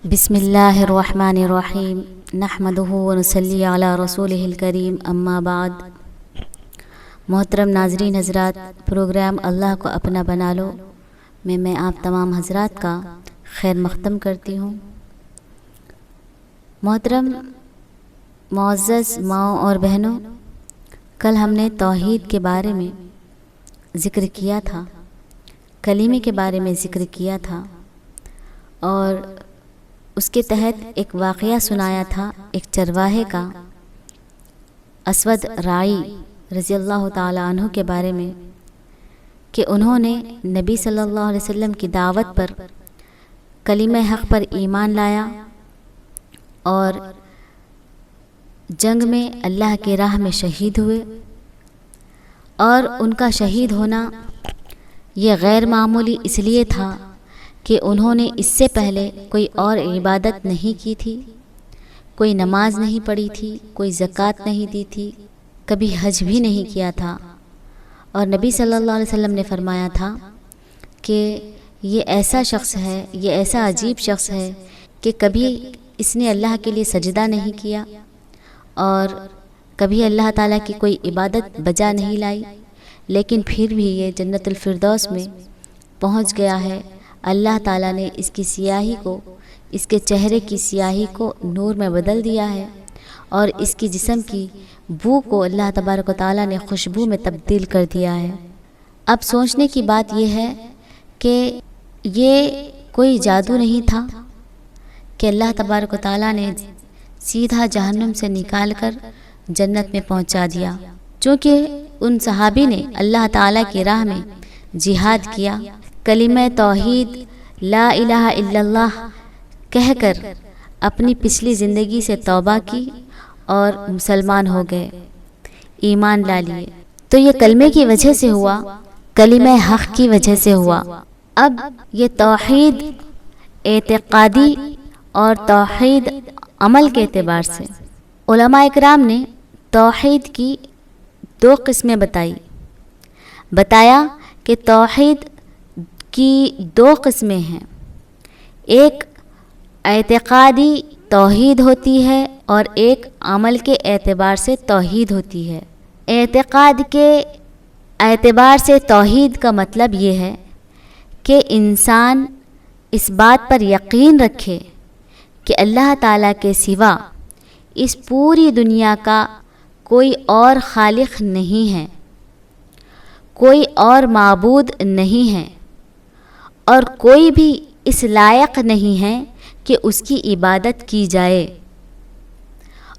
بسم اللہ الرحمن الرحیم نحمدہ ونصلی علی رسولہ الکریم اما بعد۔ محترم ناظرین حضرات، پروگرام اللہ کو اپنا بنا لو میں آپ تمام حضرات کا خیر مقدم کرتی ہوں۔ محترم معزز ماؤں اور بہنوں، کل ہم نے توحید کے بارے میں ذکر کیا تھا، کلمے کے بارے میں ذکر کیا تھا، اور اس کے تحت ایک واقعہ سنایا تھا ایک چرواہے کا، اسود راعی رضی اللہ تعالی عنہ کے بارے میں، کہ انہوں نے نبی صلی اللہ علیہ وسلم کی دعوت پر کلمہ حق پر ایمان لایا اور جنگ میں اللہ کی راہ میں شہید ہوئے، اور ان کا شہید ہونا یہ غیر معمولی اس لیے تھا کہ انہوں نے اس سے پہلے کوئی اور عبادت نہیں کی تھی، کوئی نماز نہیں پڑھی تھی، کوئی زکوٰۃ نہیں دی تھی، کبھی حج بھی نہیں کیا تھا، اور نبی صلی اللہ علیہ وسلم نے فرمایا تھا کہ یہ ایسا شخص ہے، یہ ایسا عجیب شخص ہے کہ کبھی اس نے اللہ کے لیے سجدہ نہیں کیا اور کبھی اللہ تعالیٰ کی کوئی عبادت بجا نہیں لائی، لیکن پھر بھی یہ جنت الفردوس میں پہنچ گیا ہے۔ اللہ تعالیٰ نے اس کی سیاہی کو، اس کے چہرے کی سیاہی کو نور میں بدل دیا ہے، اور اس کی جسم کی بو کو اللہ تبارک و تعالیٰ نے خوشبو میں تبدیل کر دیا ہے۔ اب سوچنے کی بات یہ ہے کہ یہ کوئی جادو نہیں تھا کہ اللہ تبارک و تعالیٰ نے سیدھا جہنم سے نکال کر جنت میں پہنچا دیا، چونکہ ان صحابی نے اللہ تعالیٰ کی راہ میں جہاد کیا، کلمہ توحید لا الہ الا اللہ کہہ کر اپنی پچھلی زندگی سے توبہ کی اور مسلمان ہو گئے، ایمان لا لیے۔ تو یہ کلمے کی وجہ سے ہوا، کلمہ حق کی وجہ سے ہوا۔ اب یہ توحید اعتقادی اور توحید عمل کے اعتبار سے علماء اکرام نے توحید کی دو قسمیں بتایا کہ توحید کی دو قسمیں ہیں، ایک اعتقادی توحید ہوتی ہے اور ایک عمل کے اعتبار سے توحید ہوتی ہے۔ اعتقاد کے اعتبار سے توحید کا مطلب یہ ہے کہ انسان اس بات پر یقین رکھے کہ اللہ تعالیٰ کے سوا اس پوری دنیا کا کوئی اور خالق نہیں ہے، کوئی اور معبود نہیں ہے، اور کوئی بھی اس لائق نہیں ہے کہ اس کی عبادت کی جائے،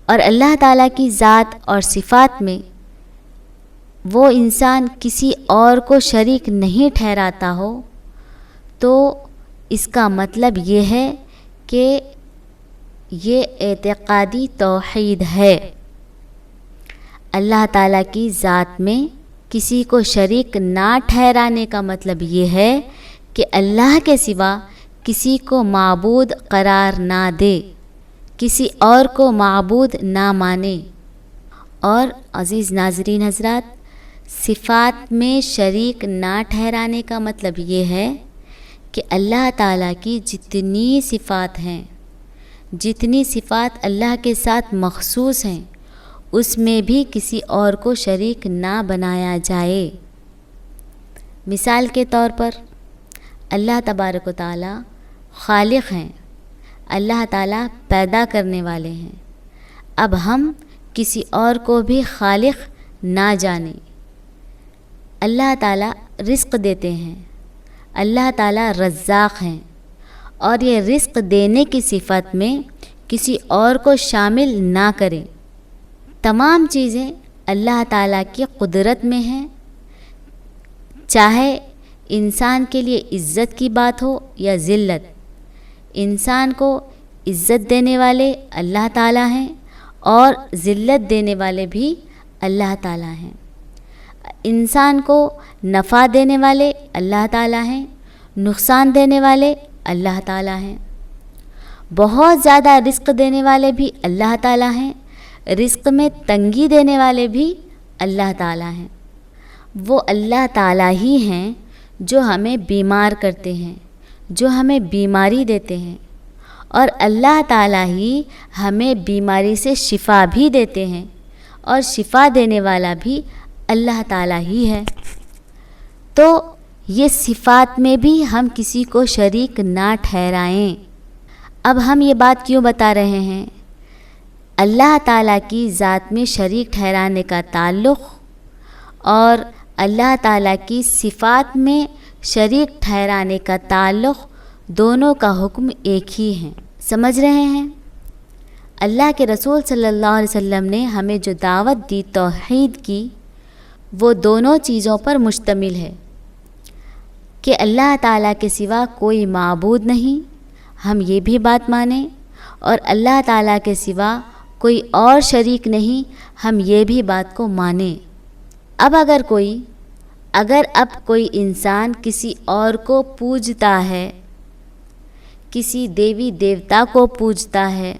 اور اللہ تعالیٰ کی ذات اور صفات میں وہ انسان کسی اور کو شریک نہیں ٹھہراتا ہو، تو اس کا مطلب یہ ہے کہ یہ اعتقادی توحید ہے۔ اللہ تعالیٰ کی ذات میں کسی کو شریک نہ ٹھہرانے کا مطلب یہ ہے کہ اللہ کے سوا کسی کو معبود قرار نہ دے، کسی اور کو معبود نہ مانے۔ اور عزیز ناظرین حضرات، صفات میں شریک نہ ٹھہرانے کا مطلب یہ ہے کہ اللہ تعالیٰ کی جتنی صفات ہیں، جتنی صفات اللہ کے ساتھ مخصوص ہیں، اس میں بھی کسی اور کو شریک نہ بنایا جائے۔ مثال کے طور پر اللہ تبارک و تعالیٰ خالق ہیں، اللہ تعالیٰ پیدا کرنے والے ہیں۔ اب ہم کسی اور کو بھی خالق نہ جانیں۔ اللہ تعالیٰ رزق دیتے ہیں، اللہ تعالیٰ رزاق ہیں، اور یہ رزق دینے کی صفت میں کسی اور کو شامل نہ کریں۔ تمام چیزیں اللہ تعالیٰ کی قدرت میں ہیں، چاہے انسان کے لیے عزت کی بات ہو یا ذلت۔ انسان کو عزت دینے والے اللہ تعالیٰ ہیں اور ذلت دینے والے بھی اللہ تعالیٰ ہیں۔ انسان کو نفع دینے والے اللہ تعالیٰ ہیں، نقصان دینے والے اللہ تعالیٰ ہیں۔ بہت زیادہ رزق دینے والے بھی اللہ تعالیٰ ہیں، رزق میں تنگی دینے والے بھی اللہ تعالیٰ ہیں۔ وہ اللہ تعالیٰ ہی ہیں جو ہمیں بیمار کرتے ہیں، جو ہمیں بیماری دیتے ہیں، اور اللہ تعالیٰ ہی ہمیں بیماری سے شفا بھی دیتے ہیں، اور شفا دینے والا بھی اللہ تعالیٰ ہی ہے۔ تو یہ صفات میں بھی ہم کسی کو شریک نہ ٹھہرائیں۔ اب ہم یہ بات کیوں بتا رہے ہیں؟ اللہ تعالیٰ کی ذات میں شریک ٹھہرانے کا تعلق اور اللہ تعالیٰ کی صفات میں شریک ٹھہرانے کا تعلق، دونوں کا حکم ایک ہی ہے۔ سمجھ رہے ہیں؟ اللہ کے رسول صلی اللہ علیہ وسلم نے ہمیں جو دعوت دی توحید کی، وہ دونوں چیزوں پر مشتمل ہے کہ اللہ تعالیٰ کے سوا کوئی معبود نہیں، ہم یہ بھی بات مانیں، اور اللہ تعالیٰ کے سوا کوئی اور شریک نہیں، ہم یہ بھی بات کو مانیں۔ اب اگر کوئی انسان کسی اور کو پوجتا ہے، کسی دیوی دیوتا کو پوجتا ہے،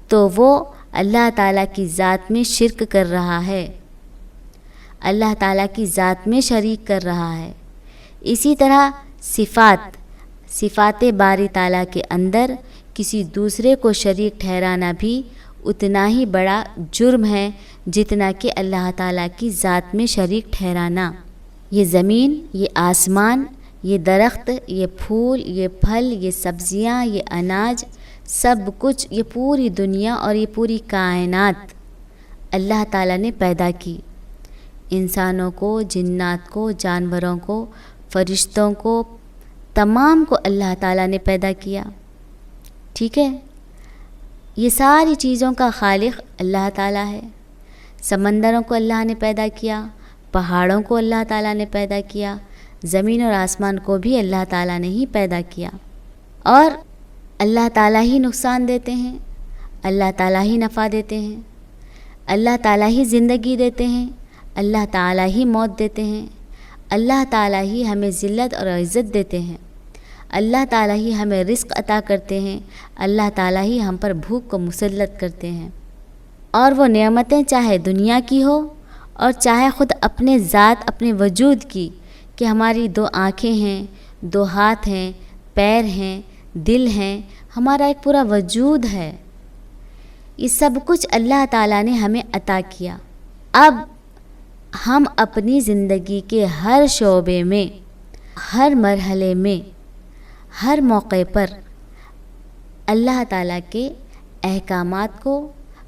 تو وہ اللہ تعالیٰ کی ذات میں شرک کر رہا ہے، اللہ تعالیٰ کی ذات میں شریک کر رہا ہے۔ اسی طرح صفات باری تعالیٰ کے اندر کسی دوسرے کو شریک ٹھہرانا بھی اتنا ہی بڑا جرم ہے جتنا کہ اللہ تعالیٰ کی ذات میں شریک ٹھہرانا۔ یہ زمین، یہ آسمان، یہ درخت، یہ پھول، یہ پھل، یہ سبزیاں، یہ اناج، سب کچھ، یہ پوری دنیا اور یہ پوری کائنات اللہ تعالیٰ نے پیدا کی۔ انسانوں کو، جنات کو، جانوروں کو، فرشتوں کو، تمام کو اللہ تعالیٰ نے پیدا کیا۔ ٹھیک ہے؟ یہ ساری چیزوں کا خالق اللہ تعالیٰ ہے۔ سمندروں کو اللہ نے پیدا کیا، پہاڑوں کو اللہ تعالیٰ نے پیدا کیا، زمین اور آسمان کو بھی اللہ تعالیٰ نے ہی پیدا کیا، اور اللہ تعالیٰ ہی نقصان دیتے ہیں، اللہ تعالیٰ ہی نفع دیتے ہیں، اللہ تعالیٰ ہی زندگی دیتے ہیں، اللہ تعالیٰ ہی موت دیتے ہیں، اللہ تعالیٰ ہی ہمیں ذلت اور عزت دیتے ہیں، اللہ تعالیٰ ہی ہمیں رزق عطا کرتے ہیں، اللہ تعالیٰ ہی ہم پر بھوک کو مسلط کرتے ہیں۔ اور وہ نعمتیں چاہے دنیا کی ہو اور چاہے خود اپنے ذات، اپنے وجود کی، کہ ہماری 2 آنکھیں ہیں، 2 ہاتھ ہیں، پیر ہیں، دل ہیں، ہمارا ایک پورا وجود ہے، یہ سب کچھ اللہ تعالیٰ نے ہمیں عطا کیا۔ اب ہم اپنی زندگی کے ہر شعبے میں، ہر مرحلے میں، ہر موقع پر اللہ تعالیٰ کے احکامات کو،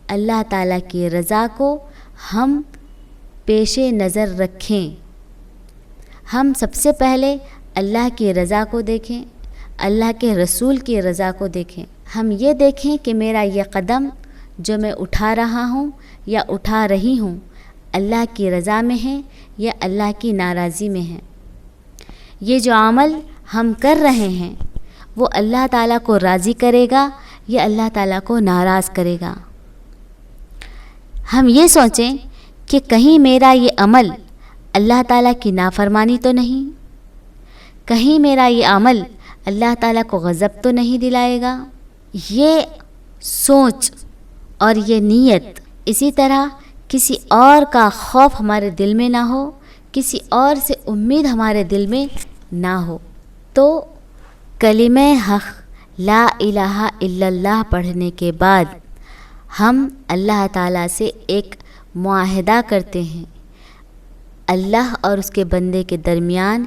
اللہ تعالیٰ کی رضا کو ہم پیش نظر رکھیں۔ ہم سب سے پہلے اللہ کی رضا کو دیکھیں، اللہ کے رسول کی رضا کو دیکھیں۔ ہم یہ دیکھیں کہ میرا یہ قدم جو میں اٹھا رہا ہوں یا اٹھا رہی ہوں، اللہ کی رضا میں ہے یا اللہ کی ناراضی میں ہے۔ یہ جو عمل ہم کر رہے ہیں وہ اللہ تعالیٰ کو راضی کرے گا یا اللہ تعالیٰ کو ناراض کرے گا۔ ہم یہ سوچیں کہ کہیں میرا یہ عمل اللہ تعالیٰ کی نافرمانی تو نہیں، کہیں میرا یہ عمل اللہ تعالیٰ کو غضب تو نہیں دلائے گا۔ یہ سوچ اور یہ نیت، اسی طرح کسی اور کا خوف ہمارے دل میں نہ ہو، کسی اور سے امید ہمارے دل میں نہ ہو، تو کلمہ حق لا الہ الا اللہ پڑھنے کے بعد ہم اللہ تعالیٰ سے ایک معاہدہ کرتے ہیں۔ اللہ اور اس کے بندے کے درمیان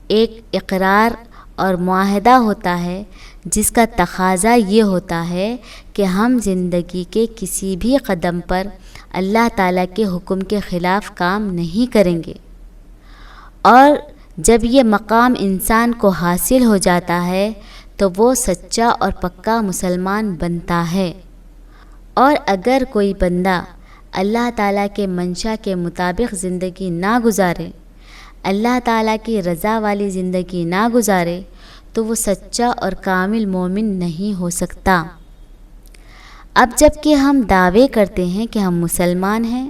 ایک اقرار اور معاہدہ ہوتا ہے، جس کا تقاضا یہ ہوتا ہے کہ ہم زندگی کے کسی بھی قدم پر اللہ تعالیٰ کے حکم کے خلاف کام نہیں کریں گے۔ اور جب یہ مقام انسان کو حاصل ہو جاتا ہے تو وہ سچا اور پکا مسلمان بنتا ہے۔ اور اگر کوئی بندہ اللہ تعالیٰ کے منشا کے مطابق زندگی نہ گزارے، اللہ تعالیٰ کی رضا والی زندگی نہ گزارے، تو وہ سچا اور کامل مومن نہیں ہو سکتا۔ اب جب کہ ہم دعوے کرتے ہیں کہ ہم مسلمان ہیں،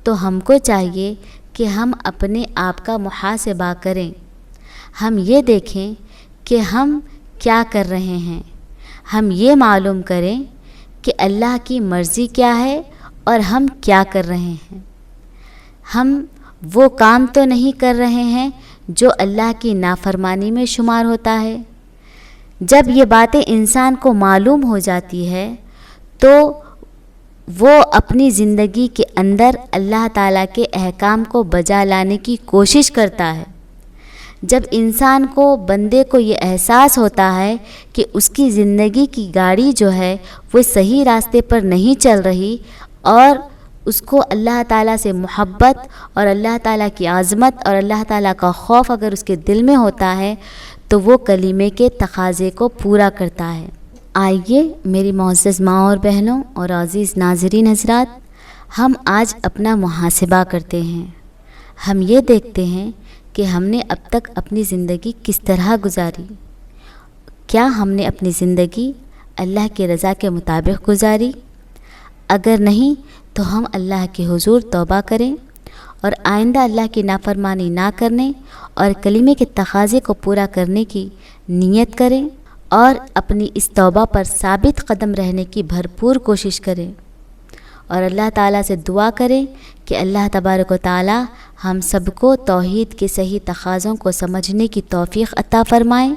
تو ہم کو چاہیے کہ ہم اپنے آپ کا محاسبہ کریں۔ ہم یہ دیکھیں کہ ہم کیا کر رہے ہیں، ہم یہ معلوم کریں کہ اللہ کی مرضی کیا ہے اور ہم کیا کر رہے ہیں۔ ہم وہ کام تو نہیں کر رہے ہیں جو اللہ کی نافرمانی میں شمار ہوتا ہے۔ جب یہ باتیں انسان کو معلوم ہو جاتی ہے تو وہ اپنی زندگی کے اندر اللہ تعالیٰ کے احکام کو بجا لانے کی کوشش کرتا ہے۔ جب انسان کو، بندے کو یہ احساس ہوتا ہے کہ اس کی زندگی کی گاڑی جو ہے وہ صحیح راستے پر نہیں چل رہی، اور اس کو اللہ تعالیٰ سے محبت اور اللہ تعالیٰ کی عظمت اور اللہ تعالیٰ کا خوف اگر اس کے دل میں ہوتا ہے تو وہ کلمے کے تقاضے کو پورا کرتا ہے۔ آئیے میری معزز ماں اور بہنوں اور عزیز ناظرین حضرات، ہم آج اپنا محاسبہ کرتے ہیں۔ ہم یہ دیکھتے ہیں کہ ہم نے اب تک اپنی زندگی کس طرح گزاری۔ کیا ہم نے اپنی زندگی اللہ کی رضا کے مطابق گزاری؟ اگر نہیں تو ہم اللہ کے حضور توبہ کریں اور آئندہ اللہ کی نافرمانی نہ کرنے اور کلمے کے تقاضے کو پورا کرنے کی نیت کریں، اور اپنی اس توبہ پر ثابت قدم رہنے کی بھرپور کوشش کریں، اور اللہ تعالیٰ سے دعا کریں کہ اللہ تبارک و تعالیٰ ہم سب کو توحید کے صحیح تقاضوں کو سمجھنے کی توفیق عطا فرمائیں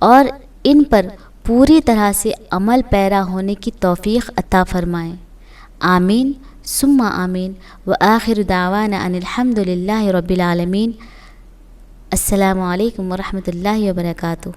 اور ان پر پوری طرح سے عمل پیرا ہونے کی توفیق عطا فرمائیں۔ آمین ثم آمین، وآخر دعوانا ان الحمد للہ رب العالمین۔ السلام علیکم ورحمۃ اللہ وبرکاتہ۔